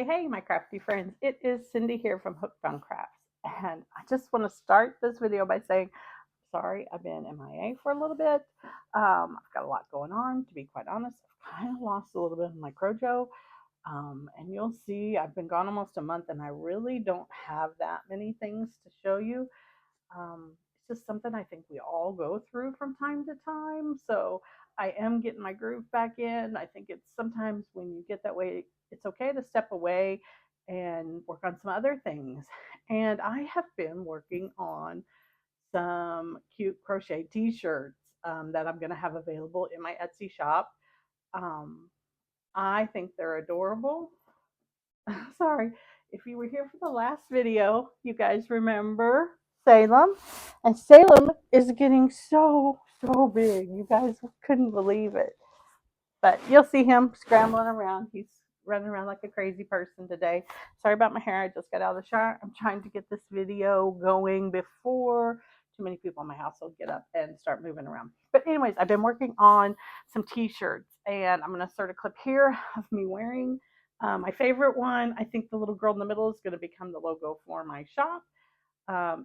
Hey, my crafty friends. It is Cindy here from Hooked on Crafts. And I just want to start this video by saying, sorry, I've been MIA for a little bit. I've got a lot going on, to be quite honest. I've kind of lost a little bit of my crojo. And you'll see I've been gone almost a month and I really don't have that many things to show you. It's just something I think we all go through from time to time. So I am getting my groove back in. I think it's sometimes when you get that way, it's okay to step away and work on some other things. And I have been working on some cute crochet t-shirts that I'm going to have available in my Etsy shop. Um, I think they're adorable. Sorry, if you were here for the last video, you guys remember Salem, and Salem is getting so big. You guys couldn't believe it, but you'll see him scrambling around. He's running around like a crazy person today. Sorry about my hair. I just got out of the shower. I'm trying to get this video going before too many people in my household get up and start moving around. But anyways, I've been working on some t-shirts, and I'm going to start a clip here of me wearing my favorite one. I think the little girl in the middle is going to become the logo for my shop.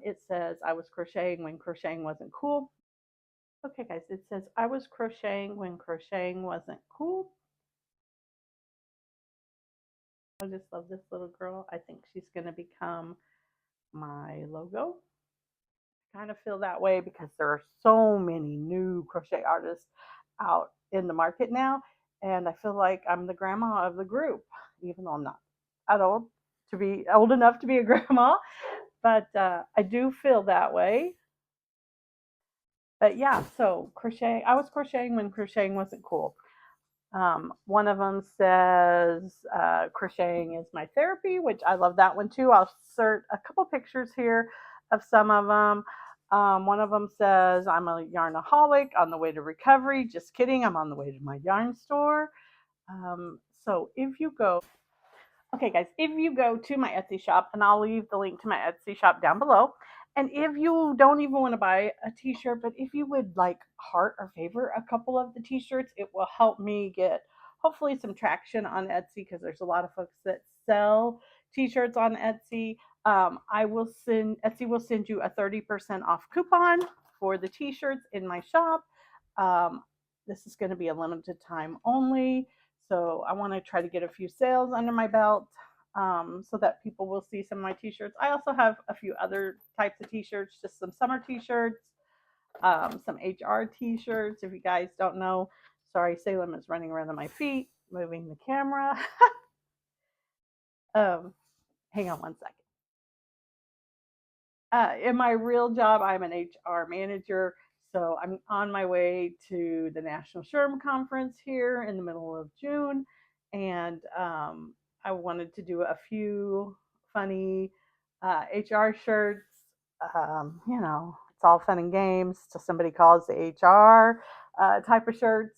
It says, I was crocheting when crocheting wasn't cool. Okay, guys, it says, I was crocheting when crocheting wasn't cool. I just love this little girl. I think she's going to become my logo. I kind of feel that way because there are so many new crochet artists out in the market now. And I feel like I'm the grandma of the group, even though I'm not adult to be old enough to be a grandma. But I do feel that way. But yeah, so crochet. I was crocheting when crocheting wasn't cool. One of them says crocheting is my therapy, which I love that one too. I'll insert a couple pictures here of some of them. One of them says I'm a yarnaholic on the way to recovery. Just kidding, I'm on the way to my yarn store. So if you go, okay guys, if you go to my Etsy shop, and I'll leave the link to my Etsy shop down below. And if you don't even want to buy a t-shirt, but if you would like heart or favorite a couple of the t-shirts, it will help me get hopefully some traction on Etsy because there's a lot of folks that sell t-shirts on Etsy. Etsy will send you a 30% off coupon for the t-shirts in my shop. This is going to be a limited time only. So I want to try to get a few sales under my belt so that people will see some of my t-shirts. I also have a few other types of t-shirts, just some summer t-shirts, some HR t-shirts. If you guys don't know, sorry, Salem is running around on my feet, moving the camera. Hang on one second. In my real job, I'm an HR manager. So I'm on my way to the National SHRM Conference here in the middle of June. And I wanted to do a few funny HR shirts. It's all fun and games till somebody calls the HR type of shirts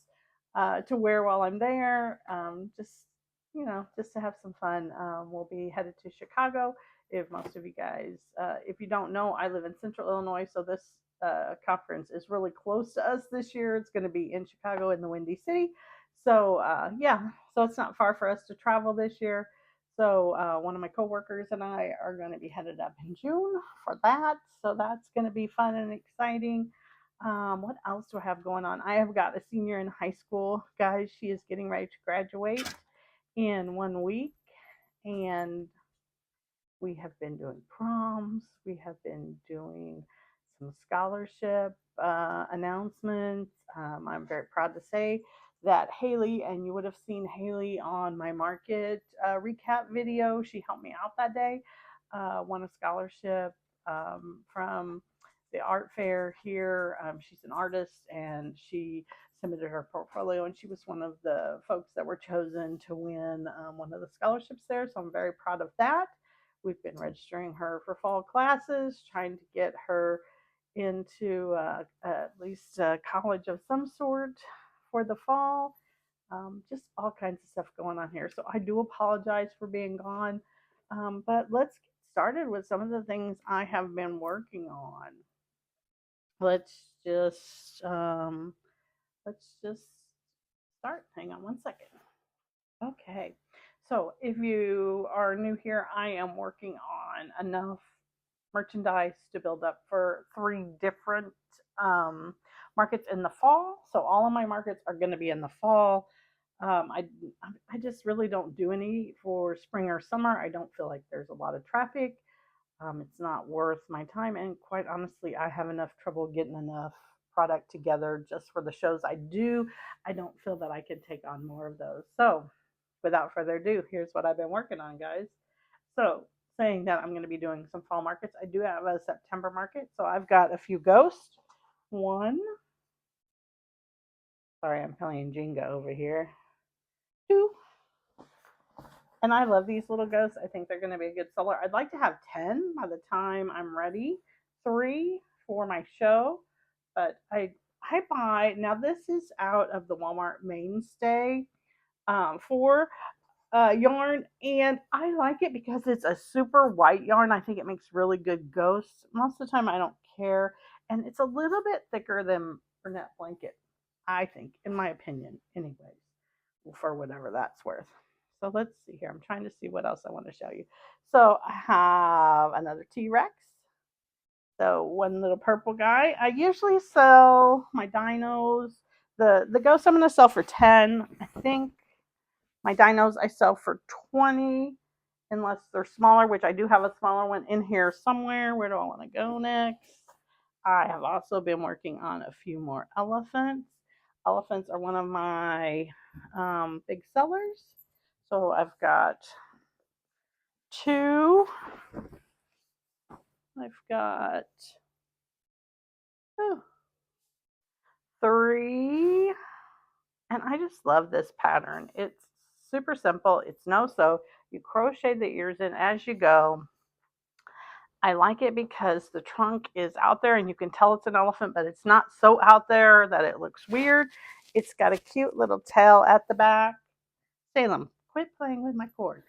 to wear while I'm there. Just to have some fun. We'll be headed to Chicago. If most of you guys, if you don't know, I live in Central Illinois, so this conference is really close to us this year. It's going to be in Chicago in the Windy City. So so it's not far for us to travel this year. So one of my coworkers and I are going to be headed up in June for that. So that's going to be fun and exciting. What else do I have going on? I have got a senior in high school, guys. She is getting ready to graduate in 1 week, and we have been doing proms. We have been doing some scholarship announcements. I'm very proud to say that Haley, and you would have seen Haley on my market recap video, she helped me out that day, won a scholarship from the art fair here. She's an artist and she submitted her portfolio, and she was one of the folks that were chosen to win one of the scholarships there. So I'm very proud of that. We've been registering her for fall classes, trying to get her into at least college of some sort for the fall. Just all kinds of stuff going on here. So I do apologize for being gone, but let's get started with some of the things I have been working on. Let's just start. Hang on one second. Okay, So if you are new here, I am working on enough merchandise to build up for 3 different um, markets in the fall. So all of my markets are going to be in the fall. Um, I I just really don't do any for spring or summer. I don't feel like there's a lot of traffic. It's not worth my time, and quite honestly, I have enough trouble getting enough product together just for the shows I do. I don't feel that I can take on more of those. So, without further ado, here's what I've been working on, guys. So, saying that I'm going to be doing some fall markets, I do have a September market. So, I've got a few ghosts. One, sorry, I'm playing Jenga over here. Two, and I love these little ghosts. I think they're going to be a good seller. I'd like to have 10 by the time I'm ready. 3 for my show, but I buy now. This is out of the Walmart mainstay for yarn, and I like it because it's a super white yarn. I think it makes really good ghosts. Most of the time, I don't care, and it's a little bit thicker than Burnett blanket. I think, in my opinion, anyways, for whatever that's worth. So let's see here. I'm trying to see what else I want to show you. So I have another T-Rex. So one little purple guy. I usually sell my dinos. The ghosts I'm going to sell for 10. I think my dinos I sell for 20 unless they're smaller, which I do have a smaller one in here somewhere. Where do I want to go next? I have also been working on a few more elephants. Elephants are one of my big sellers. So I've got 2. I've got oh, 3. And I just love this pattern. It's super simple. It's no sew. You crochet the ears in as you go. I like it because the trunk is out there and you can tell it's an elephant, but it's not so out there that it looks weird. It's got a cute little tail at the back. Salem, quit playing with my cord.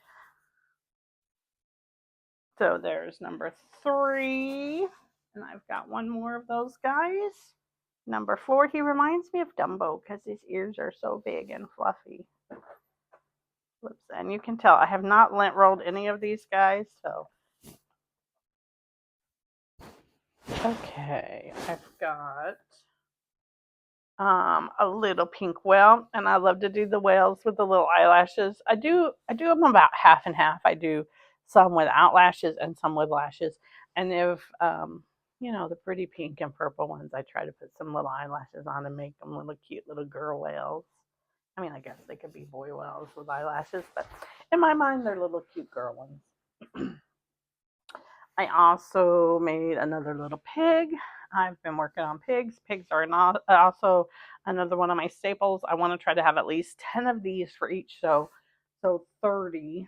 So there's number 3. And I've got one more of those guys. Number 4, he reminds me of Dumbo because his ears are so big and fluffy. Whoops, and you can tell I have not lint rolled any of these guys, so. Okay, I've got a little pink whale, and I love to do the whales with the little eyelashes. I do them about half and half. I do some without lashes and some with lashes. And if the pretty pink and purple ones, I try to put some little eyelashes on and make them little cute little girl whales. I mean, I guess they could be boy whales with eyelashes, but in my mind, they're little cute girl ones. I also made another little pig. I've been working on pigs. Pigs are not also another one of my staples. I want to try to have at least 10 of these for each show, so 30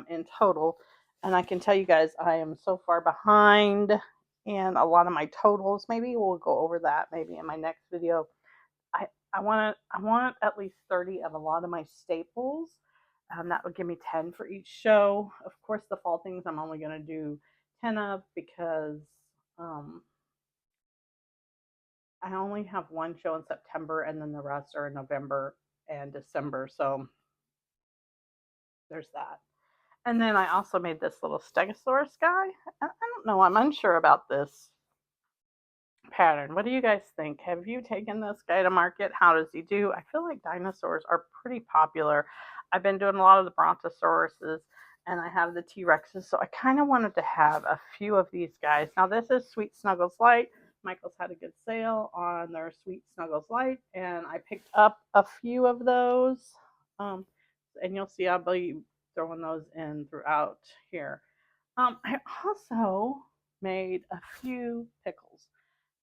in total. And I can tell you guys, I am so far behind in a lot of my totals. Maybe we'll go over that maybe in my next video. I want at least 30 of a lot of my staples. That would give me 10 for each show. Of course, the fall things I'm only going to do 10 of because I only have one show in September and then the rest are in November and December. So there's that. And then I also made this little Stegosaurus guy. I don't know. I'm unsure about this pattern. What do you guys think? Have you taken this guy to market? How does he do? I feel like dinosaurs are pretty popular. I've been doing a lot of the brontosauruses and I have the T-Rexes, so I kind of wanted to have a few of these guys. Now this is Sweet Snuggles Light. Michael's had a good sale on their Sweet Snuggles Light, and I picked up a few of those. And you'll see I'll be throwing those in throughout here. I also made a few pickles.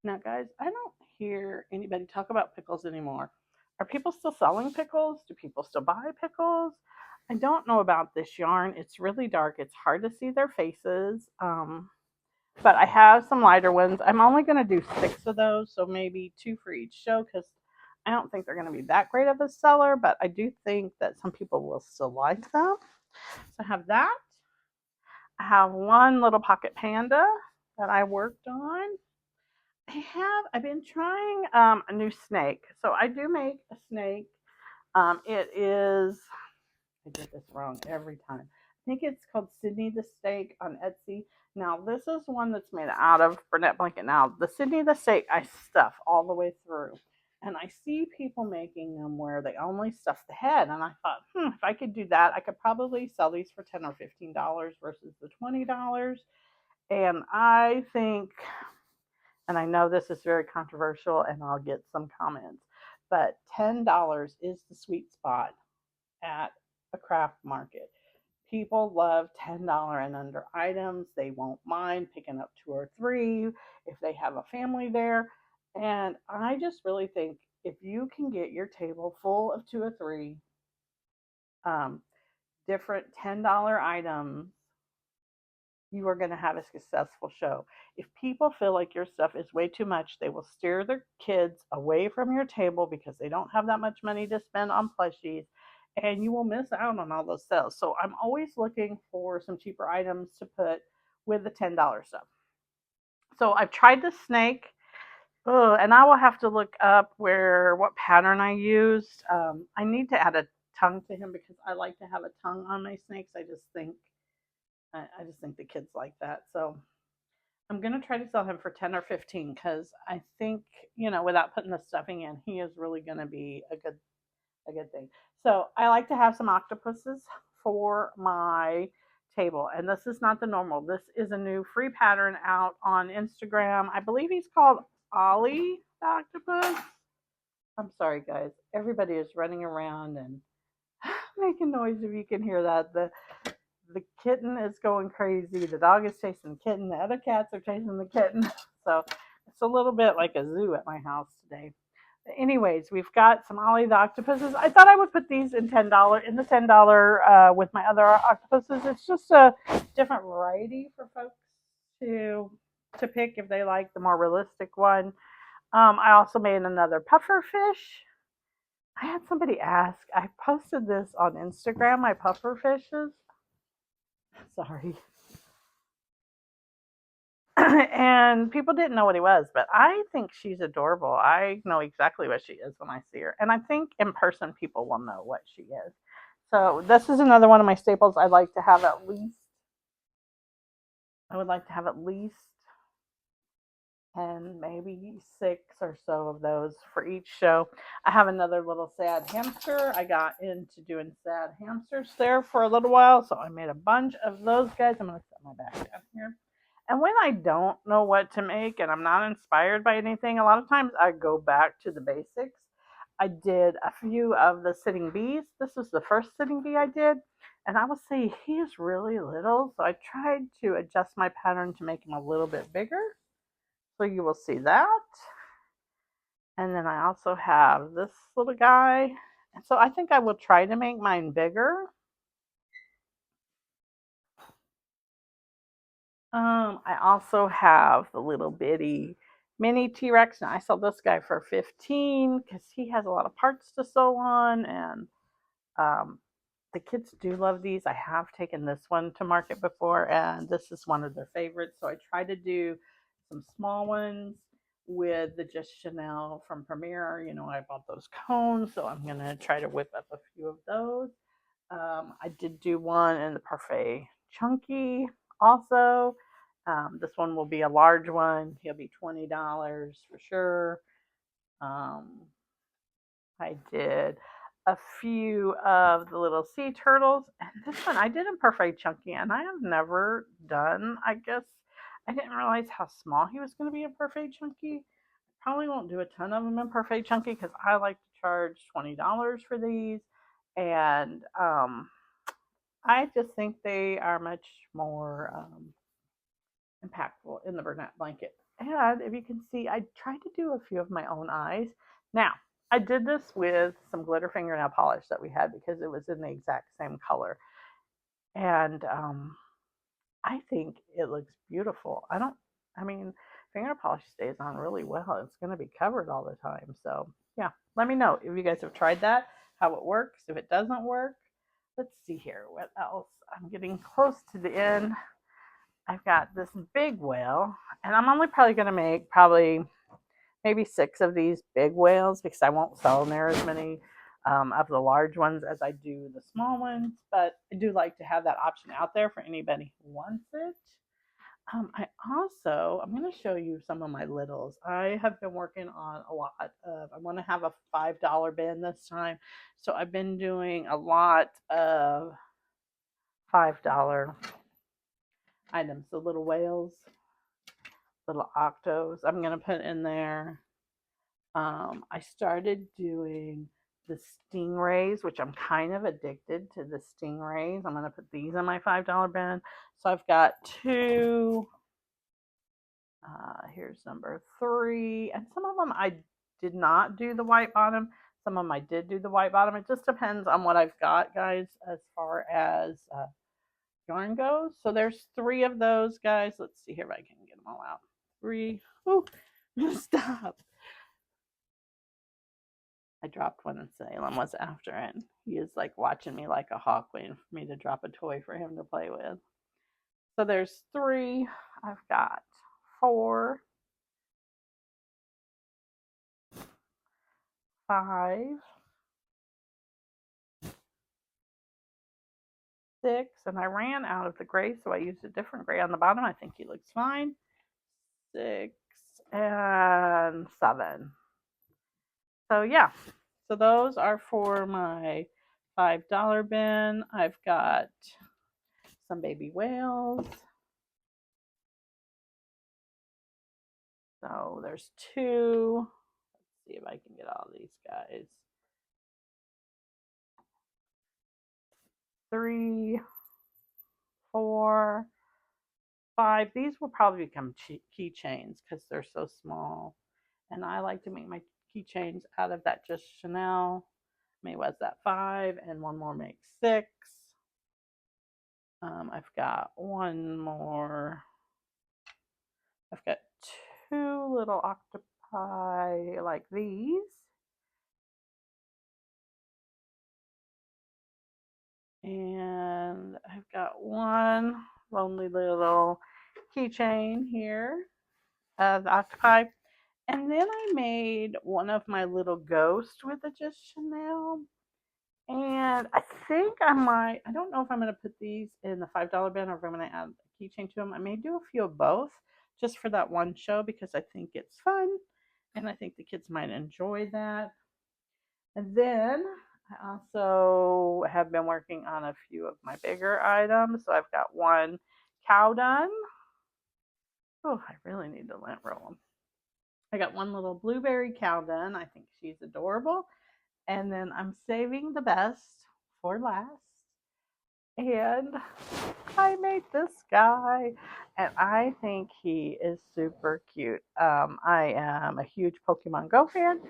Now, guys, I don't hear anybody talk about pickles anymore. Are people still selling pickles? Do people still buy pickles? I don't know about this yarn. It's really dark. It's hard to see their faces. But I have some lighter ones. I'm only going to do 6 of those, so maybe 2 for each show because I don't think they're going to be that great of a seller, but I do think that some people will still like them. So I have that. I have one little pocket panda that I worked on. I've been trying a new snake. So I do make a snake. It is I did this wrong every time. I think it's called Sydney the Steak on Etsy. Now, this is one that's made out of Burnett blanket. Now, the Sydney the Steak, I stuff all the way through. And I see people making them where they only stuff the head. And I thought, if I could do that, I could probably sell these for $10 or $15 versus the $20. And I think, and I know this is very controversial and I'll get some comments, but $10 is the sweet spot at a craft market. People love $10 and under items. They won't mind picking up two or three if they have a family there. And I just really think if you can get your table full of two or three um, different $10 items, you are going to have a successful show. If people feel like your stuff is way too much, they will steer their kids away from your table because they don't have that much money to spend on plushies, and you will miss out on all those sales. So I'm always looking for some cheaper items to put with the $10 stuff. So I've tried the snake. And I will have to look up what pattern I used. I need to add a tongue to him because I like to have a tongue on my snakes. I just think the kids like that. So I'm gonna try to sell him for 10 or 15 because I think, without putting the stuffing in, he is really gonna be a good thing. So I like to have some octopuses for my table, and this is not the normal. This is a new free pattern out on Instagram. I believe he's called Olly Octopus. I'm sorry, guys. Everybody is running around and making noise. If you can hear that, the kitten is going crazy. The dog is chasing the kitten. The other cats are chasing the kitten. So it's a little bit like a zoo at my house today. But anyways, we've got some Ollie the octopuses. I thought I would put these in the $10 with my other octopuses. It's just a different variety for folks to pick if they like the more realistic one. I also made another puffer fish. I had somebody ask. I posted this on Instagram. My puffer fishes. Sorry. And people didn't know what he was, but I think she's adorable. I know exactly what she is when I see her. And I think in person people will know what she is. So this is another one of my staples. I would like to have at least and maybe 6 or so of those for each show. I have another little sad hamster. I got into doing sad hamsters there for a little while, so I made a bunch of those guys. I'm going to set my back down here. And when I don't know what to make and I'm not inspired by anything, a lot of times I go back to the basics. I did a few of the sitting bees. This was the first sitting bee I did. And I will say he is really little, so I tried to adjust my pattern to make him a little bit bigger. So you will see that. And then I also have this little guy. And so I think I will try to make mine bigger. I also have the little bitty mini T-Rex. Now I sell this guy for 15 because he has a lot of parts to sew on, and the kids do love these. I have taken this one to market before, and this is one of their favorites. So I try to do some small ones with the Just Chanel from Premier. I bought those cones, so I'm going to try to whip up a few of those. I did do one in the Parfait Chunky also. This one will be a large one. He'll be $20 for sure. I did a few of the little sea turtles. And this one I did in Parfait Chunky, and I have never done, I guess. I didn't realize how small he was going to be in Parfait Chunky. Probably won't do a ton of them in Parfait Chunky because I like to charge $20 for these. And I just think they are much more impactful in the Burnett blanket. And if you can see, I tried to do a few of my own eyes. Now, I did this with some glitter fingernail polish that we had because it was in the exact same color. And I think it looks beautiful. Fingernail polish stays on really well. It's going to be covered all the time. So, yeah, let me know if you guys have tried that, how it works. If it doesn't work, let's see here. What else? I'm getting close to the end. I've got this big whale, and I'm only probably going to make maybe 6 of these big whales because I won't sell near as many of the large ones as I do the small ones, but I do like to have that option out there for anybody who wants it. I'm going to show you some of my littles. I have been working on a lot of, I want to have a $5 bin this time. So I've been doing a lot of $5 items. The little whales, little octos, I'm going to put in there. I started doing the stingrays, which I'm kind of addicted to the stingrays. I'm going to put these in my $5 bin. So I've got two. Here's number 3. And some of them I did not do the white bottom. Some of them I did do the white bottom. It just depends on what I've got, guys, as far as yarn goes. So there's 3 of those, guys. Let's see here if I can get them all out. 3. Ooh, stop. I dropped one and Salem was after it. He is like watching me like a hawk, waiting for me to drop a toy for him to play with. So there's 3. I've got 4, 5, 6, and I ran out of the gray, so I used a different gray on the bottom. I think he looks fine. 6 and 7. So yeah, so those are for my $5 bin. I've got some baby whales. So there's 2. Let's see if I can get all these guys. 3, 4, 5. These will probably become keychains because they're so small. And I like to make my keychains out of that just Chanel. Maybe was that 5, and one more makes 6. I've got one more. I've got 2 little octopi like these. And I've got one lonely little keychain here of the octopi. And then I made one of my little ghosts with a just Chanel. And I think I don't know if I'm going to put these in the $5 bin or if I'm going to add a keychain to them. I may do a few of both just for that one show because I think it's fun and I think the kids might enjoy that. And then I also have been working on a few of my bigger items. So I've got one cow done. Oh, I really need to lint roll them. I got one little blueberry cow done. I think she's adorable. And then I'm saving the best for last. And I made this guy, and I think he is super cute. I am a huge Pokemon Go fan,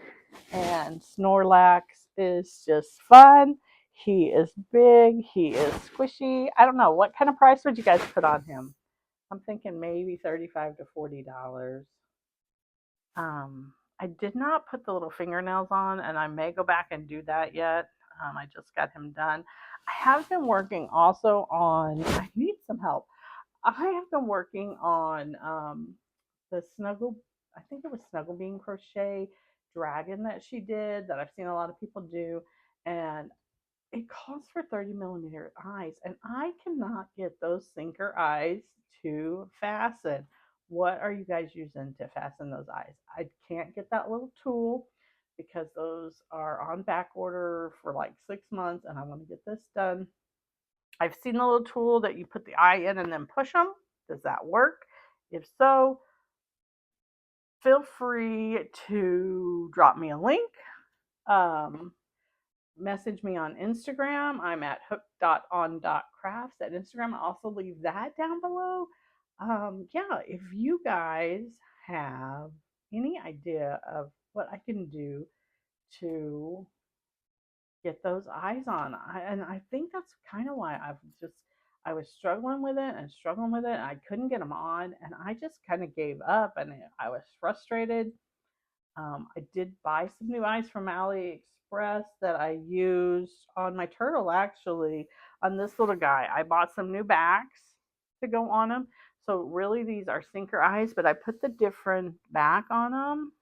and Snorlax is just fun. He is big. He is squishy. I don't know. What kind of price would you guys put on him? I'm thinking maybe $35 to $40. I did not put the little fingernails on, and I may go back and do that yet. I just got him done. I have been working also on, I need some help. I have been working on the Snuggle, I think it was Snuggle Bean Crochet dragon that she did that I've seen a lot of people do. And it calls for 30mm eyes, and I cannot get those sinker eyes to fasten. What are you guys using to fasten those eyes? I can't get that little tool because those are on back order for like 6 months, and I want to get this done. I've seen the little tool that you put the eye in and then push them. Does that work? If so, feel free to drop me a link. Message me on Instagram. I'm at HookedOnCrafts at Instagram. I'll also leave that down below. Yeah, if you guys have any idea of what I can do to get those eyes on, and I think that's kind of why I was struggling with it and struggling with it. And I couldn't get them on, and I just kind of gave up, and I was frustrated. I did buy some new eyes from AliExpress that I used on my turtle, actually, on this little guy. I bought some new backs to go on them. So really these are sinker eyes, but I put the different back on them.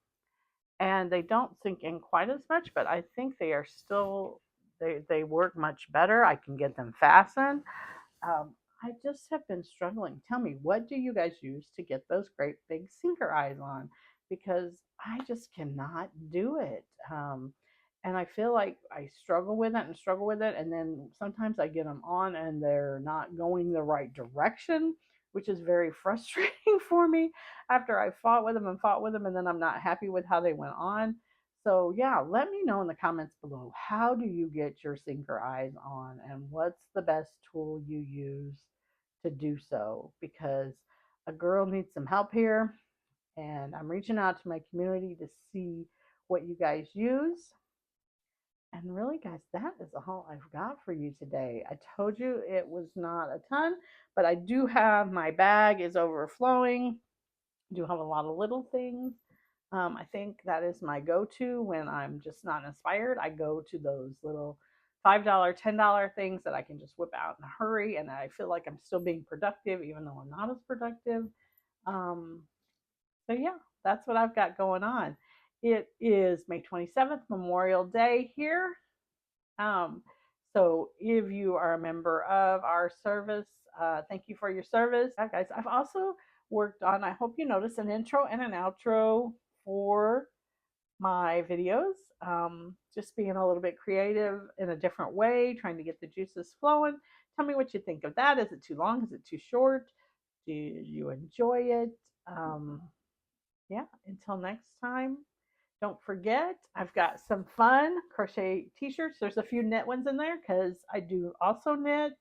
and they don't sink in quite as much, but I think they are still, they work much better. I can get them fastened. I just have been struggling. Tell me, what do you guys use to get those great big sinker eyes on? Because I just cannot do it. And I feel like I struggle with it and struggle with it. And then sometimes I get them on and they're not going the right direction, which is very frustrating for me after I fought with them and fought with them. And then I'm not happy with how they went on. So, yeah, let me know in the comments below, how do you get your sinker eyes on and what's the best tool you use to do so? Because a girl needs some help here, and I'm reaching out to my community to see what you guys use. And really, guys, that is all I've got for you today. I told you it was not a ton, but I do have, my bag is overflowing. I do have a lot of little things. I think that is my go-to when I'm just not inspired. I go to those little $5, $10 things that I can just whip out in a hurry, and I feel like I'm still being productive, even though I'm not as productive. Um, so yeah, that's what I've got going on. It is May 27th, Memorial Day here. Um, so if you are a member of our service, thank you for your service. Yeah, guys, I've also worked on, I hope you notice, an intro and an outro for my videos. Just being a little bit creative in a different way, trying to get the juices flowing. Tell me what you think of that. Is it too long? Is it too short? Do you enjoy it? Um, yeah, until next time, don't forget, I've got some fun crochet t-shirts. There's a few knit ones in there because I do also knit.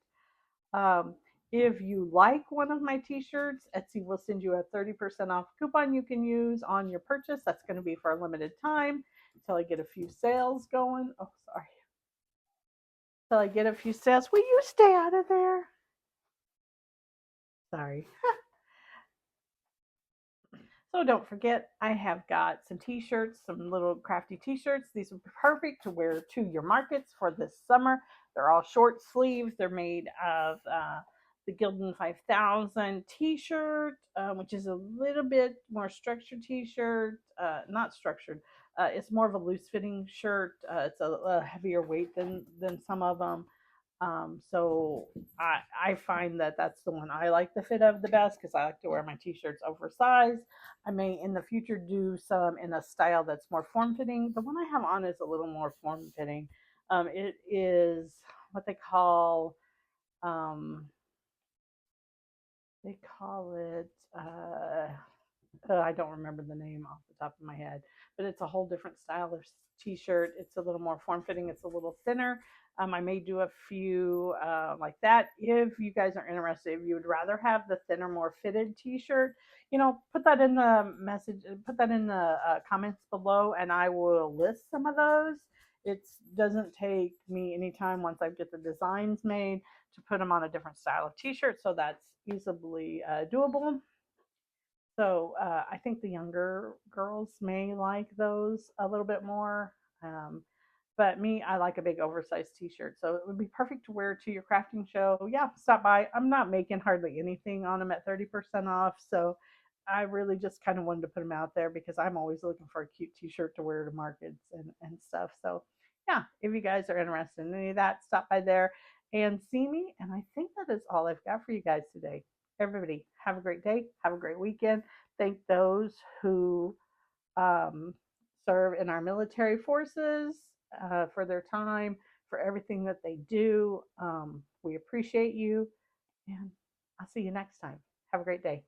Um, if you like one of my t-shirts, Etsy will send you a 30% off coupon you can use on your purchase. That's going to be for a limited time until I get a few sales going. Oh, sorry. Until I get a few sales. Will you stay out of there? Sorry. So don't forget, I have got some t-shirts, some little crafty t-shirts. These would be perfect to wear to your markets for this summer. They're all short sleeves. They're made of the Gildan 5000 t-shirt, which is a little bit more structured t-shirt. Not structured. It's more of a loose fitting shirt. It's a heavier weight than some of them. So I find that that's the one I like the fit of the best because I like to wear my t-shirts oversized. I may in the future do some in a style that's more form fitting. The one I have on is a little more form fitting. It is what um, they call it. I don't remember the name off the top of my head, but it's a whole different style of t-shirt. It's a little more form-fitting. It's a little thinner. I may do a few like that. If you guys are interested, if you would rather have the thinner, more fitted t-shirt, put that in the message, put that in the comments below, and I will list some of those. It doesn't take me any time once I get the designs made to put them on a different style of t-shirt, so that's easily doable. So I think the younger girls may like those a little bit more. But me, I like a big oversized t-shirt. So it would be perfect to wear to your crafting show. Yeah, stop by. I'm not making hardly anything on them at 30% off. So I really just kind of wanted to put them out there because I'm always looking for a cute t-shirt to wear to markets and stuff. So yeah, if you guys are interested in any of that, stop by there and see me. And I think that is all I've got for you guys today. Everybody, have a great day. Have a great weekend. Thank those who um, serve in our military forces for their time, for everything that they do. We appreciate you, and I'll see you next time. Have a great day.